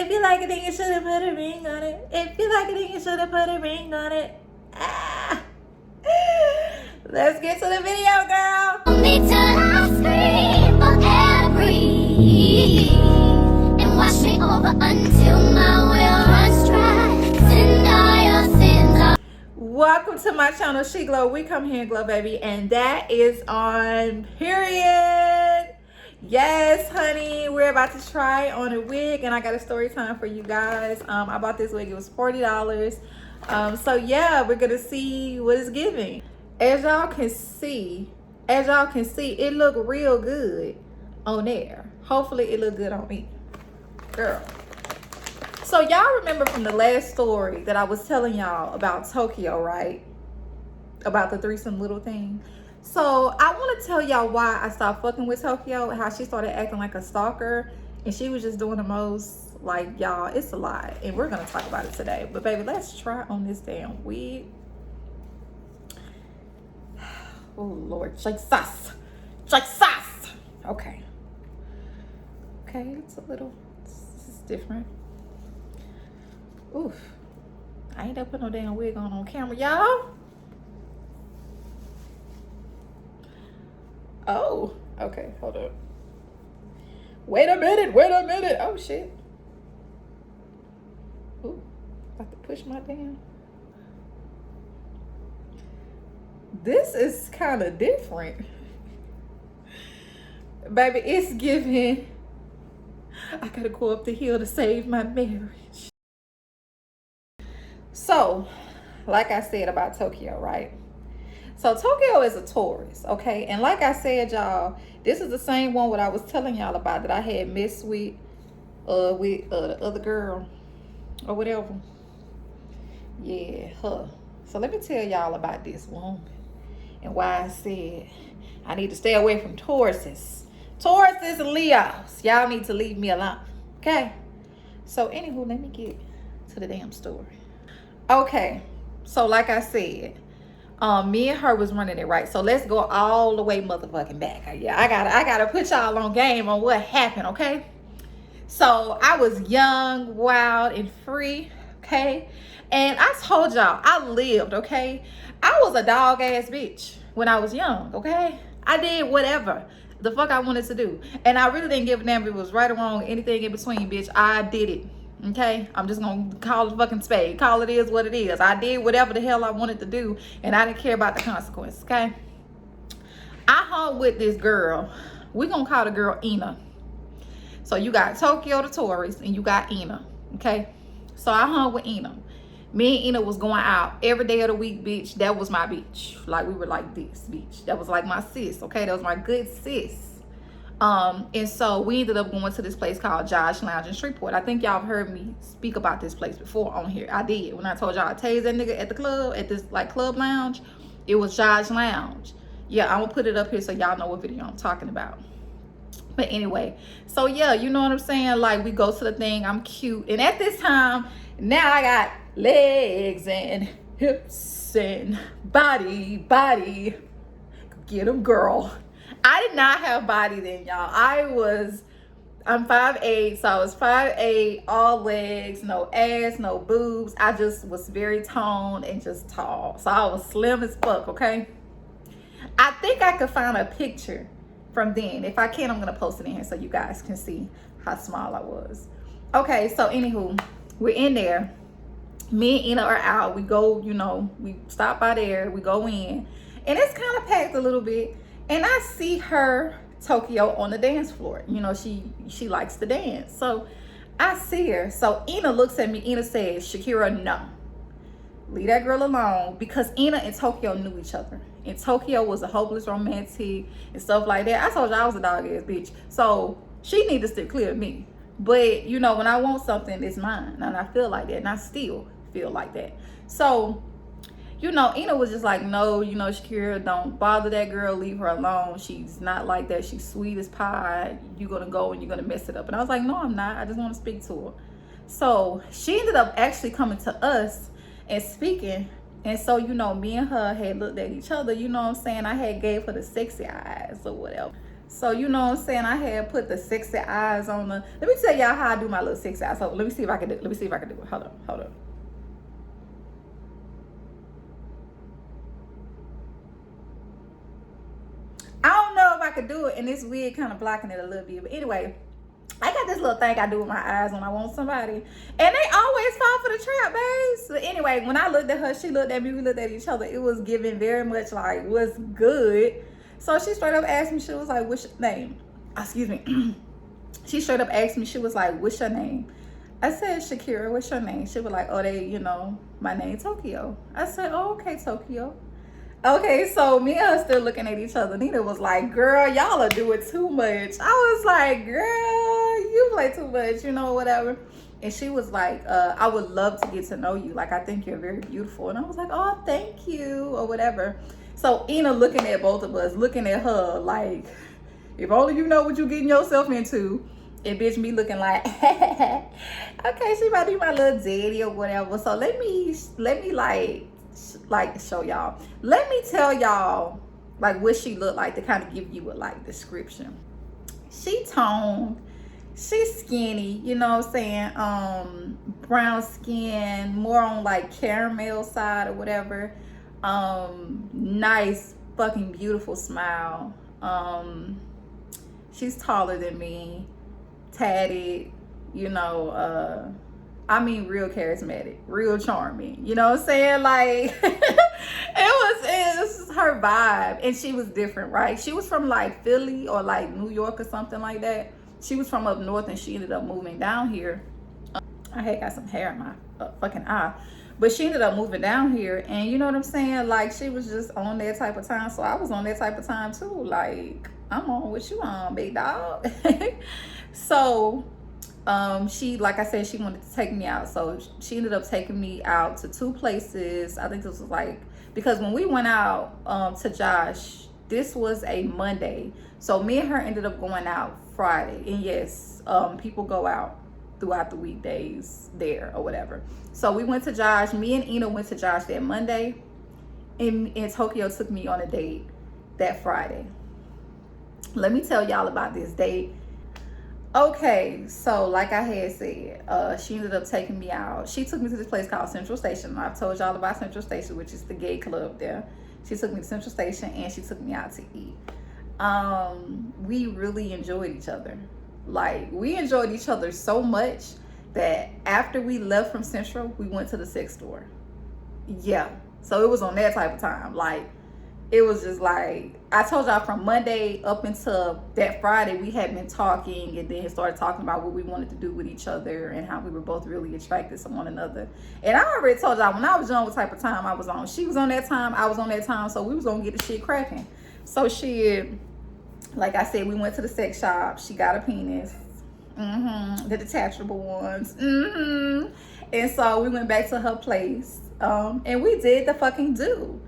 If you like it, then you should have put a ring on it. If you like it, then you should have put a ring on it. Ah. Let's get to the video, girl. Me till I scream for every and wash me over until my will runs dry. Send all your sins out. Welcome to my channel, She Glow. We come here and glow, baby, and that is on period. Yes, honey, we're about to try on a wig, and I got a story time for you guys. I bought this wig. It was $40. So yeah, we're gonna see what it's giving. As y'all can see, it look real good on there. Hopefully it look good on me, girl. So y'all remember from the last story that I was telling y'all about Tokyo, right? About the threesome little thing. So I want to tell y'all why I stopped fucking with Tokyo, how she started acting like a stalker, and she was just doing the most. Like, y'all, it's a lot, and we're gonna talk about it today. But baby, let's try on this damn wig. Oh Lord, Jesus. Okay, it's a little, this is different. Oof, I ain't put no damn wig on camera, y'all. Oh, okay, hold up. Wait a minute. Oh shit. Ooh, about to push my damn. This is kind of different. Baby, it's giving. I gotta go up the hill to save my marriage. So, like I said about Tokyo, right? So Tokyo is a Taurus, okay? And like I said, y'all, this is the same one what I was telling y'all about that I had missed with the other girl or whatever. Yeah, her. So let me tell y'all about this woman and why I said I need to stay away from Tauruses. Tauruses and Leos. Y'all need to leave me alone, okay? So anywho, let me get to the damn story. Okay, so like I said, me and her was running it, right? So let's go all the way motherfucking back. Yeah, I gotta put y'all on game on what happened, okay? So I was young, wild, and free, okay? And I told y'all, I lived, okay? I was a dog ass bitch when I was young, okay? I did whatever the fuck I wanted to do. And I really didn't give a damn if it was right or wrong, anything in between, bitch. I did it. Okay, I'm just gonna call it fucking spade. Call it is what it is. I did whatever the hell I wanted to do, and I didn't care about the consequences. Okay, I hung with this girl. We're gonna call the girl Ina. So you got Tokyo the Taurus, and you got Ina. Okay, so I hung with Ina. Me and Ina was going out every day of the week, bitch. That was my bitch. Like, we were like this, bitch. That was like my sis. Okay, that was my good sis. And so we ended up going to this place called Josh Lounge in Shreveport. I think y'all have heard me speak about this place before on here. I did. When I told y'all I tased that nigga at the club, at this like club lounge, it was Josh Lounge. Yeah, I'm gonna put it up here so y'all know what video I'm talking about. But anyway, so yeah, you know what I'm saying? Like, we go to the thing, I'm cute. And at this time, now I got legs and hips and body. Get them, girl. I did not have body then, y'all. I'm 5'8", so I was 5'8", all legs, no ass, no boobs. I just was very toned and just tall. So I was slim as fuck, okay? I think I could find a picture from then. If I can, I'm gonna post it in here so you guys can see how small I was. Okay, so anywho, we're in there. Me and Ina are out. We go, you know, we stop by there, we go in, and it's kind of packed a little bit. And I see her, Tokyo, on the dance floor. You know, she likes to dance. So I see her. So Ina looks at me. Ina says, Shakira, no. Leave that girl alone. Because Ina and Tokyo knew each other. And Tokyo was a hopeless romantic and stuff like that. I told you I was a dog ass bitch. So she need to steer clear of me. But, you know, when I want something, it's mine. And I feel like that. And I still feel like that. So, you know, Ina was just like, no, you know, Shakira, don't bother that girl. Leave her alone. She's not like that. She's sweet as pie. You're going to go and you're going to mess it up. And I was like, no, I'm not. I just want to speak to her. So she ended up actually coming to us and speaking. And so, you know, me and her had looked at each other. You know what I'm saying? I had gave her the sexy eyes or whatever. So you know what I'm saying? I had put the sexy eyes on the. Let me tell y'all how I do my little sexy eyes. So let me see if I can do. Let me see if I can do it. Hold up, hold up. I don't know if I could do it, and this wig kind of blocking it a little bit. But anyway, I got this little thing I do with my eyes when I want somebody, and they always fall for the trap, babes. So anyway, when I looked at her, she looked at me, we looked at each other. It was giving very much like, what's good? So she straight up asked me, she was like, what's your name? Excuse me. She straight up asked me, she was like, what's your name? I said, Shakira, what's your name? She was like, oh, my name Tokyo. I said, oh, okay, Tokyo. Okay, so me and her still looking at each other. Nina was like, girl, y'all are doing too much. I was like, girl, you play too much, whatever. And she was like, I would love to get to know you. Like, I think you're very beautiful. And I was like, oh, thank you, or whatever. So Ina looking at both of us, looking at her like, if only you know what you're getting yourself into. And bitch me looking like, okay, she might be my little daddy or whatever. So let me like show y'all. Let me tell y'all like what she looked like to kind of give you a like description. She toned, she's skinny, you know what I'm saying? Brown skin, more on like caramel side or whatever. Nice fucking beautiful smile. She's taller than me, tatted, I mean, real charismatic, real charming. You know what I'm saying? Like, it was her vibe. And she was different, right? She was from like Philly or like New York or something like that. She was from up north and she ended up moving down here. I had got some hair in my fucking eye. But she ended up moving down here. And you know what I'm saying? Like, she was just on that type of time. So I was on that type of time too. Like, I'm on what you on, big dog. So she, like I said, she wanted to take me out. So she ended up taking me out to 2 places. I think this was like, because when we went out to Josh, this was a Monday. So me and her ended up going out Friday. And yes, people go out throughout the weekdays there or whatever. So we went to Josh. Me and Ina went to Josh that Monday. And Tokyo took me on a date that Friday. Let me tell y'all about this date. Okay, so like I had said, she ended up taking me out. She took me to this place called Central Station. I've told y'all about Central Station, which is the gay club there. She took me to Central Station and she took me out to eat. We really enjoyed each other. Like, we enjoyed each other so much that after we left from Central, we went to the sex store. Yeah, so it was on that type of time. Like, it was just like, I told y'all from Monday up until that Friday, we had been talking and then started talking about what we wanted to do with each other and how we were both really attracted to one another. And I already told y'all when I was young what type of time I was on. She was on that time, I was on that time, so we was gonna get the shit cracking. So like I said, we went to the sex shop. She got a penis, the detachable ones, and so we went back to her place, and we did the fucking do.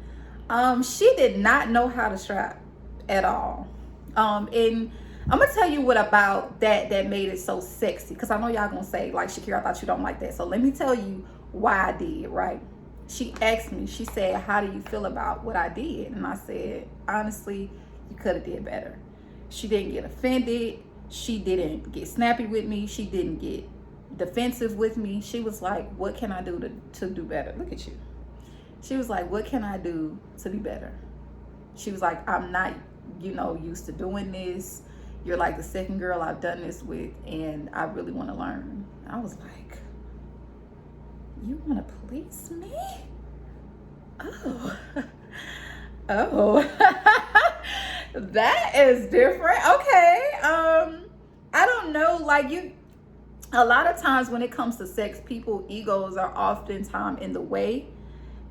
She did not know how to strap at all. And I'm gonna tell you what about that made it so sexy, because I know y'all gonna say, like, Shakira, I thought you don't like that. So let me tell you why I did, right? She asked me, she said, how do you feel about what I did? And I said, honestly, you could have did better. She didn't get offended. She didn't get snappy with me. She didn't get defensive with me. She was like, what can I do to do better? Look at you. She was like, what can I do to be better? She was like, I'm not, used to doing this. You're like the second girl I've done this with, and I really want to learn. I was like, you want to please me? Oh. That is different. Okay. I don't know, like, a lot of times when it comes to sex, people egos are oftentimes in the way.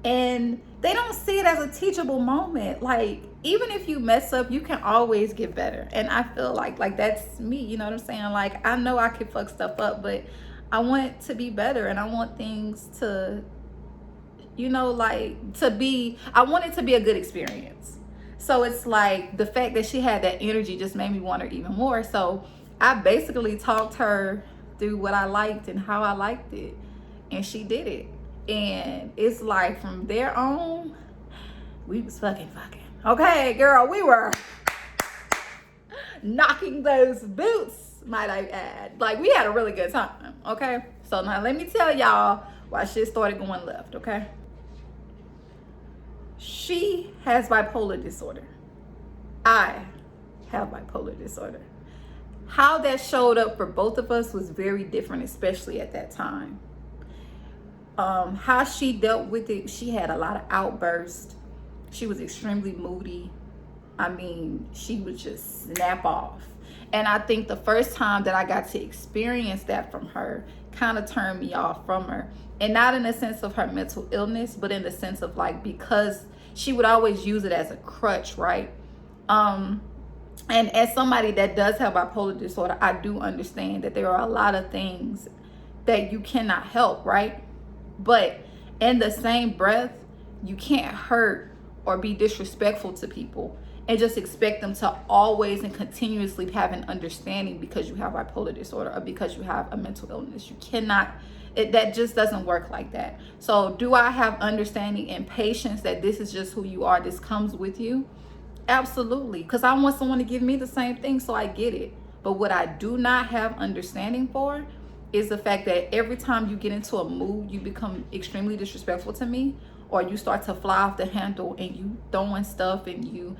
And they don't see it as a teachable moment. Like, even if you mess up, you can always get better. And I feel like that's me, you know what I'm saying? Like, I know I can fuck stuff up, but I want to be better. And I want things to, I want it to be a good experience. So it's like the fact that she had that energy just made me want her even more. So I basically talked her through what I liked and how I liked it. And she did it. And it's like from there on, we was fucking. Okay, girl, we were. knocking those boots, might I add. Like, we had a really good time, okay? So now let me tell y'all why shit started going left, okay? She has bipolar disorder. I have bipolar disorder. How that showed up for both of us was very different, especially at that time. How she dealt with it, she had a lot of outbursts. She was extremely moody. I mean, she would just snap off. And I think the first time that I got to experience that from her kind of turned me off from her. And not in the sense of her mental illness, but in the sense of like, because she would always use it as a crutch, right? And as somebody that does have bipolar disorder, I do understand that there are a lot of things that you cannot help, right? But in the same breath, you can't hurt or be disrespectful to people and just expect them to always and continuously have an understanding because you have bipolar disorder or because you have a mental illness. You cannot, that just doesn't work like that. So do I have understanding and patience that this is just who you are, this comes with you? Absolutely, because I want someone to give me the same thing, so I get it. But what I do not have understanding for is the fact that every time you get into a mood, you become extremely disrespectful to me, or you start to fly off the handle and you throwing stuff and you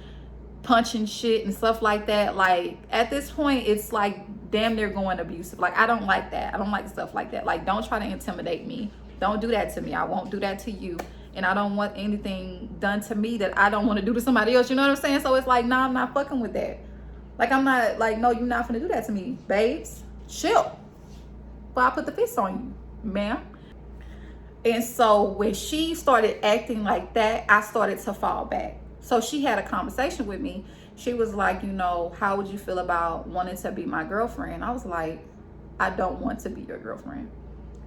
punching shit and stuff like that. Like, at this point, it's like damn near going abusive. Like, I don't like that. I don't like stuff like that. Like, don't try to intimidate me. Don't do that to me. I won't do that to you. And I don't want anything done to me that I don't want to do to somebody else. You know what I'm saying? So it's like, nah, I'm not fucking with that. Like, I'm not like, no, you're not gonna do that to me, babes. Chill. But I put the fist on you, ma'am. And so when she started acting like that, I started to fall back. So she had a conversation with me. She was like, you know, how would you feel about wanting to be my girlfriend? I was like, I don't want to be your girlfriend.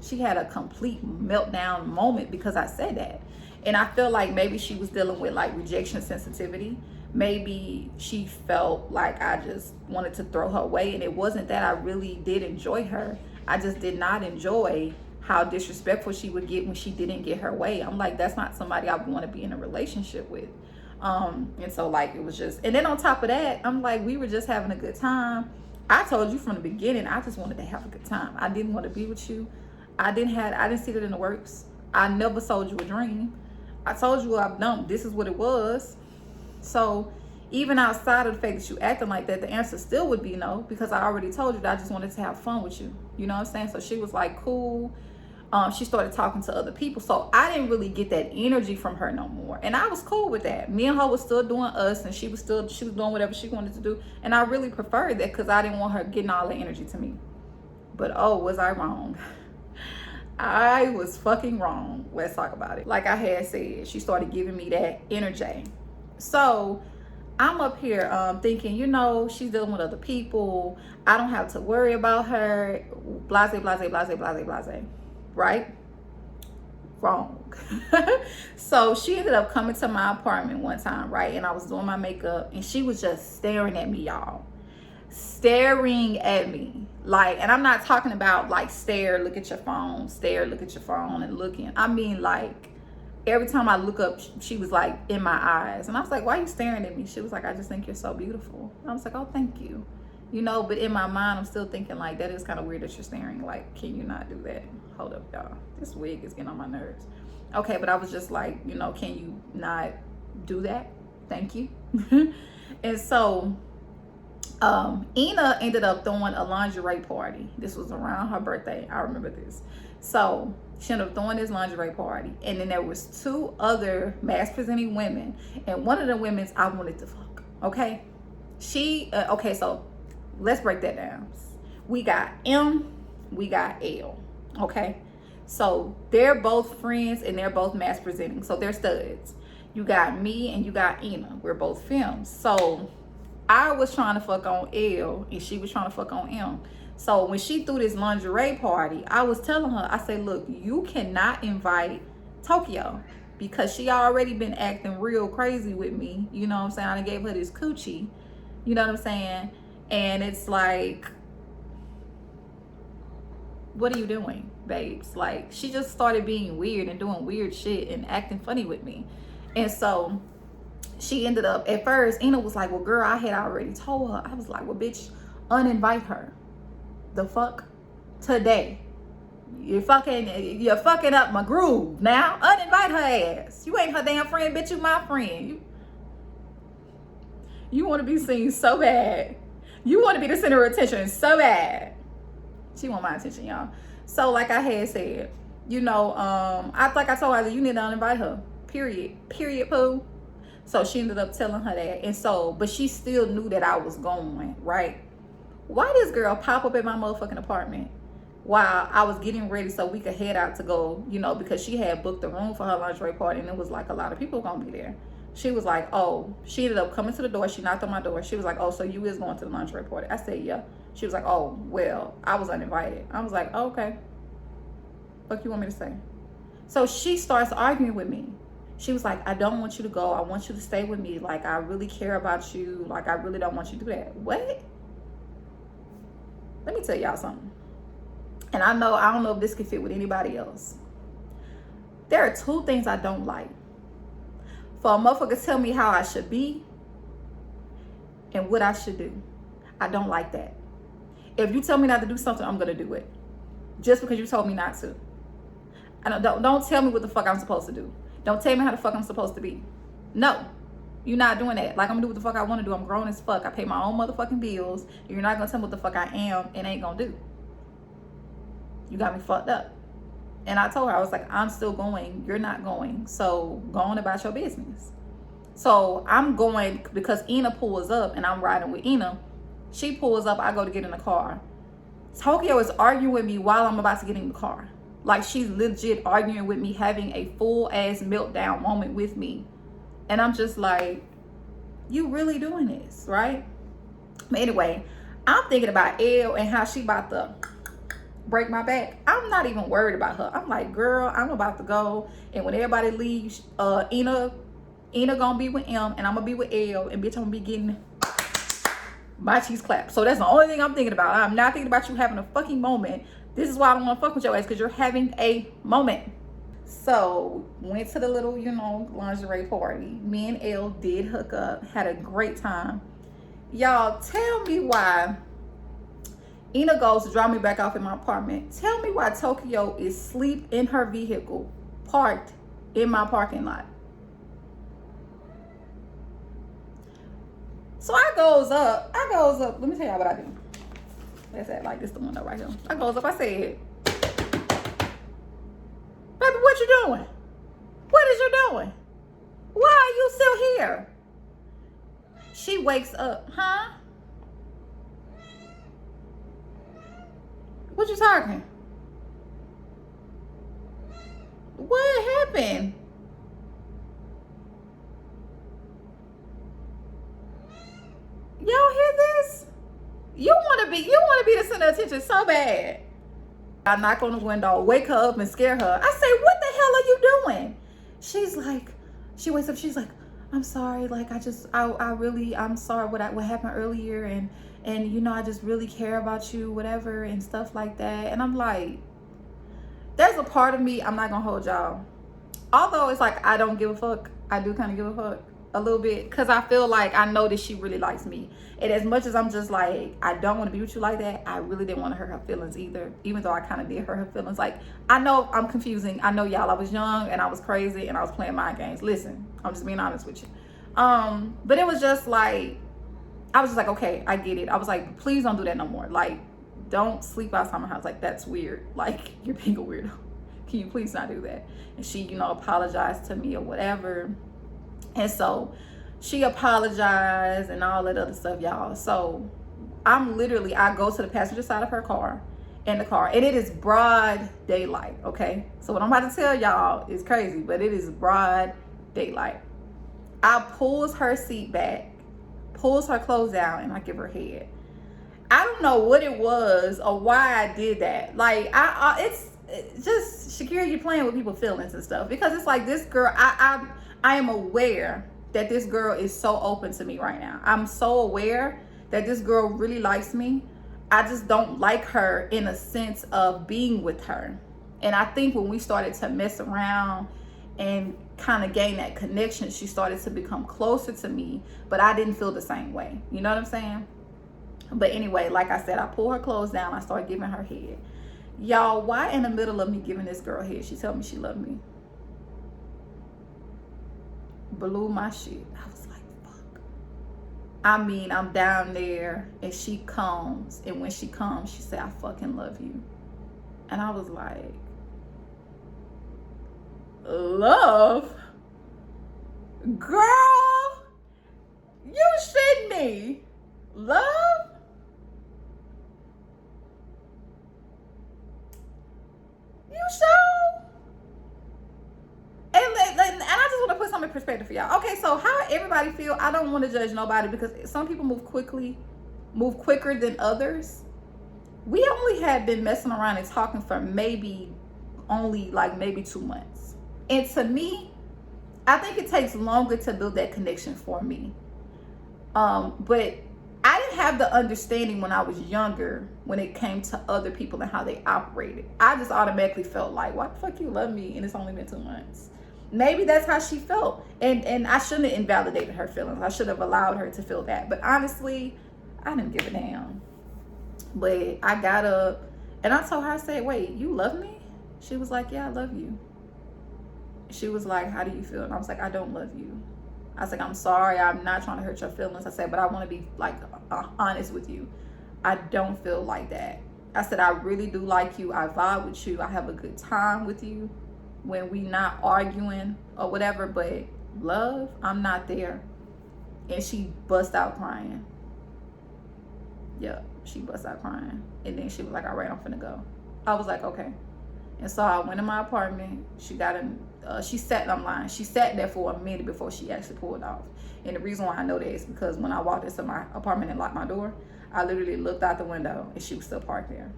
She had a complete meltdown moment because I said that. And I feel like maybe she was dealing with like rejection sensitivity. Maybe she felt like I just wanted to throw her away. And it wasn't that. I really did enjoy her. I just did not enjoy how disrespectful she would get when she didn't get her way. I'm like, that's not somebody I would want to be in a relationship with. And so like, it was just, and then on top of that, I'm like, we were just having a good time. I told you from the beginning, I just wanted to have a good time. I didn't want to be with you. I didn't see that in the works. I never sold you a dream. I told you this is what it was. So even outside of the fact that you acting like that, the answer still would be no, because I already told you that I just wanted to have fun with you. You know what I'm saying? So she was like, cool. She started talking to other people. So I didn't really get that energy from her no more. And I was cool with that. Me and her was still doing us, and she was doing whatever she wanted to do. And I really preferred that because I didn't want her getting all the energy to me. But oh, was I wrong? I was fucking wrong. Let's talk about it. Like I had said, she started giving me that energy. So I'm up here thinking, you know, she's dealing with other people. I don't have to worry about her. Blase, blase, blase, blase, blase. Right? Wrong. So she ended up coming to my apartment one time, right? And I was doing my makeup and she was just staring at me, y'all. Staring at me. Like, and I'm not talking about like stare, look at your phone, and looking. I mean, like, every time I look up, she was like in my eyes. And I was like, why are you staring at me? She was like, I just think you're so beautiful. And I was like, oh, thank you. You know, but in my mind, I'm still thinking like, that is kind of weird that you're staring. Like, can you not do that? Hold up, y'all. This wig is getting on my nerves. Okay, but I was just like, you know, can you not do that? Thank you. And so Ina ended up throwing a lingerie party. This was around her birthday. I remember this. So she ended up throwing this lingerie party. And then there was 2 other mass presenting women. And one of the women's I wanted to fuck. Okay? Okay, so let's break that down. We got M, we got L. Okay? So they're both friends and they're both mass presenting. So they're studs. You got me and you got Ina. We're both femmes. So I was trying to fuck on L and she was trying to fuck on M. So when she threw this lingerie party, I was telling her, I said, look, you cannot invite Tokyo because she already been acting real crazy with me. You know what I'm saying? I gave her this coochie. You know what I'm saying? And it's like, what are you doing, babes? Like, she just started being weird and doing weird shit and acting funny with me. And so she ended up, at first, Ina was like, well, girl, I had already told her. I was like, well, bitch, uninvite her. The fuck? Today. You're fucking up my groove now. Uninvite her ass. You ain't her damn friend, bitch. You my friend. You want to be seen so bad. You want to be the center of attention so bad. She want my attention, y'all. So like I had said, you know, I told her, you need to uninvite her. Period, poo. So she ended up telling her that. And so, but she still knew that I was going, right? Why this girl pop up at my motherfucking apartment while I was getting ready so we could head out to go, you know, because she had booked the room for her lingerie party and it was like a lot of people gonna be there. She was like, oh, she ended up coming to the door. She knocked on my door. She was like, oh, so you is going to the lingerie party? I said, yeah. She was like, oh, well, I was uninvited. I was like, oh, okay. What you want me to say? So she starts arguing with me. She was like, I don't want you to go. I want you to stay with me. Like, I really care about you. Like, I really don't want you to do that. What? Let me tell y'all something. And I don't know if this can fit with anybody else. There are two things I don't like. For a motherfucker to tell me how I should be and what I should do. I don't like that. If you tell me not to do something, I'm going to do it. Just because you told me not to. Don't tell me what the fuck I'm supposed to do. Don't tell me how the fuck I'm supposed to be. No. You're not doing that. Like, I'm going to do what the fuck I want to do. I'm grown as fuck. I pay my own motherfucking bills. You're not going to tell me what the fuck I am and ain't going to do. You got me fucked up. And I told her, I was like, I'm still going. You're not going. So go on about your business. So I'm going because Ina pulls up and I'm riding with Ina. She pulls up. I go to get in the car. Tokyo is arguing with me while I'm about to get in the car. Like, she's legit arguing with me, having a full ass meltdown moment with me. And I'm just like, you really doing this, right? But anyway, I'm thinking about Elle and how she about to break my back. I'm not even worried about her. I'm like, girl, I'm about to go. And when everybody leaves, Ina gonna be with M and I'm gonna be with Elle. And bitch, I'm gonna be getting my cheese clap. So that's the only thing I'm thinking about. I'm not thinking about you having a fucking moment. This is why I don't want to fuck with your ass, because you're having a moment. So went to the little, you know, lingerie party. Me and Elle did hook up, had a great time. Y'all, tell me why Ina goes to drop me back off in my apartment. Tell me why Tokyo is asleep in her vehicle, parked in my parking lot. So I goes up. Let me tell y'all what I do. Let's act like this the window right here. I goes up. I said, baby, what you doing? What is you doing? Why are you still here? She wakes up. Huh? What you talking? What happened? Y'all hear this? You want to be the center of attention so bad. I knock on the window, wake her up and scare her. I say, what the hell are you doing? She's like, she wakes up, she's like, I'm sorry, like I'm sorry what happened earlier, and you know, I just really care about you, whatever, and stuff like that. And I'm like, there's a part of me, I'm not gonna hold y'all. Although it's like I don't give a fuck, I do kind of give a fuck a little bit, because I feel like I know that she really likes me. And as much as I'm just like, I don't want to be with you like that, I really didn't want to hurt her feelings either, even though I kind of did hurt her feelings. Like, I know I'm confusing. I know y'all, I was young and I was crazy and I was playing mind games. Listen, I'm just being honest with you. But it was just like, I was just like, okay, I get it. I was like, please don't do that no more. Like, don't sleep outside my house. Like, that's weird. Like, you're being a weirdo. Can you please not do that? And she, you know, apologized to me or whatever. And so she apologized and all that other stuff, y'all. So I go to the passenger side of her car, in the car, and it is broad daylight, okay? So what I'm about to tell y'all is crazy, but it is broad daylight. I pulls her seat back, pulls her clothes down, and I give her head. I don't know what it was or why I did that. Like, it's just, Shakira, you're playing with people's feelings and stuff, because it's like, this girl, I am aware that this girl is so open to me right now. I'm so aware that this girl really likes me. I just don't like her in a sense of being with her. And I think when we started to mess around and kind of gain that connection, she started to become closer to me, but I didn't feel the same way. You know what I'm saying? But anyway, like I said, I pulled her clothes down. I started giving her head. Y'all, why in the middle of me giving this girl head, she told me she loved me? Blew my shit. I was like, fuck. I mean, I'm down there and she comes, and when she comes, she said, I fucking love you. And I was like, love? Girl, you shitting me. Love? You sure? And I just want to put something in perspective for y'all. Okay, so how everybody feel, I don't want to judge nobody, because some people move quicker than others. We only had been messing around and talking for maybe 2 months. And to me, I think it takes longer to build that connection for me. But I didn't have the understanding when I was younger when it came to other people and how they operated. I just automatically felt like, why the fuck you love me and it's only been 2 months? Maybe that's how she felt. And I shouldn't have invalidated her feelings. I should have allowed her to feel that. But honestly, I didn't give a damn. But I got up and I told her, I said, wait, you love me? She was like, yeah, I love you. She was like, how do you feel? And I was like, I don't love you. I was like, I'm sorry, I'm not trying to hurt your feelings. I said, but I want to be like honest with you. I don't feel like that. I said, I really do like you. I vibe with you. I have a good time with you when we not arguing or whatever, but love, I'm not there. And she bust out crying. Yeah, she bust out crying. And then she was like, all right, I'm finna go. I was like, okay. And so I went in my apartment. She got in, she sat there for a minute before she actually pulled off. And the reason why I know that is because when I walked into my apartment and locked my door, I literally looked out the window and she was still parked there.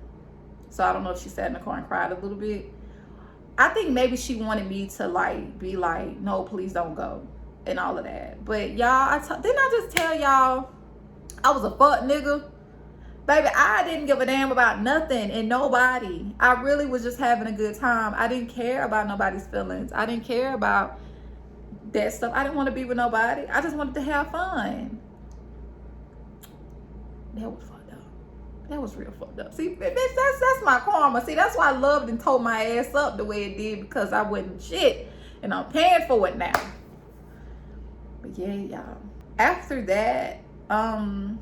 So I don't know if she sat in the car and cried a little bit. I think maybe she wanted me to be like, no, please don't go and all of that. But y'all, didn't I just tell y'all I was a fuck nigga? Baby, I didn't give a damn about nothing and nobody. I really was just having a good time. I didn't care about nobody's feelings. I didn't care about that stuff. I didn't want to be with nobody. I just wanted to have fun. That was fucked up. That was real fucked up. See, bitch, that's my karma. See, that's why I loved and tore my ass up the way it did, because I wasn't shit. And I'm paying for it now. But yeah, y'all. After that, I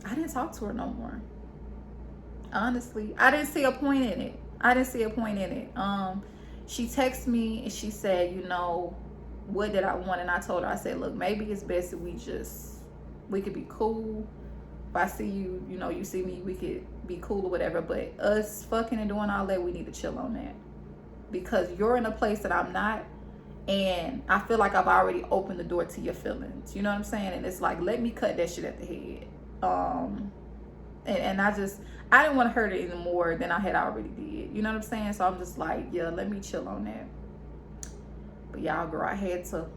didn't talk to her no more. Honestly, I didn't see a point in it. She texted me and she said, you know, what did I want? And I told her, I said, look, maybe it's best if we could be cool. If I see you, you know, you see me, we could be cool or whatever. But us fucking and doing all that, we need to chill on that. Because you're in a place that I'm not. And I feel like I've already opened the door to your feelings. You know what I'm saying? And it's like, let me cut that shit at the head. And I didn't want to hurt it any more than I had already did. You know what I'm saying? So I'm just like, yeah, let me chill on that. But y'all, girl, I had to.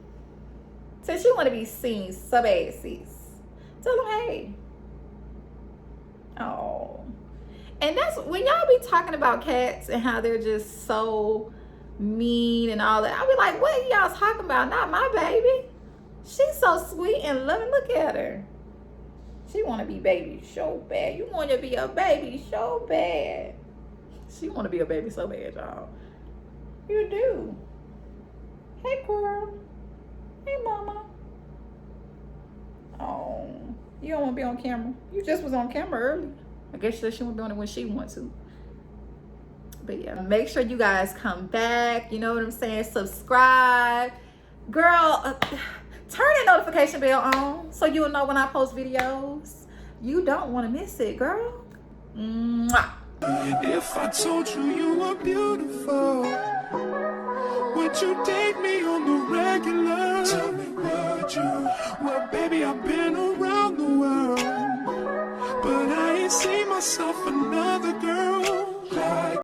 Since you want to be seen so bad, sis, tell them, hey. Oh. And that's when y'all be talking about cats and how they're just so mean and all that. I be like, what y'all talking about? Not my baby. She's so sweet and loving. Look at her. She want to be baby so bad. You want to be a baby so bad. She want to be a baby so bad, y'all. You do. Hey, girl. Hey, mama. Oh, you don't want to be on camera. You just was on camera earlier. I guess she was doing it when she wants to. But yeah, make sure you guys come back. You know what I'm saying? Subscribe. Girl, turn the notification bell on so you'll know when I post videos. You don't want to miss it, girl. Mwah. If I told you you were beautiful, would you date me on the regular? Tell me, would you? Well, baby, I've been around the world, but I ain't seen myself another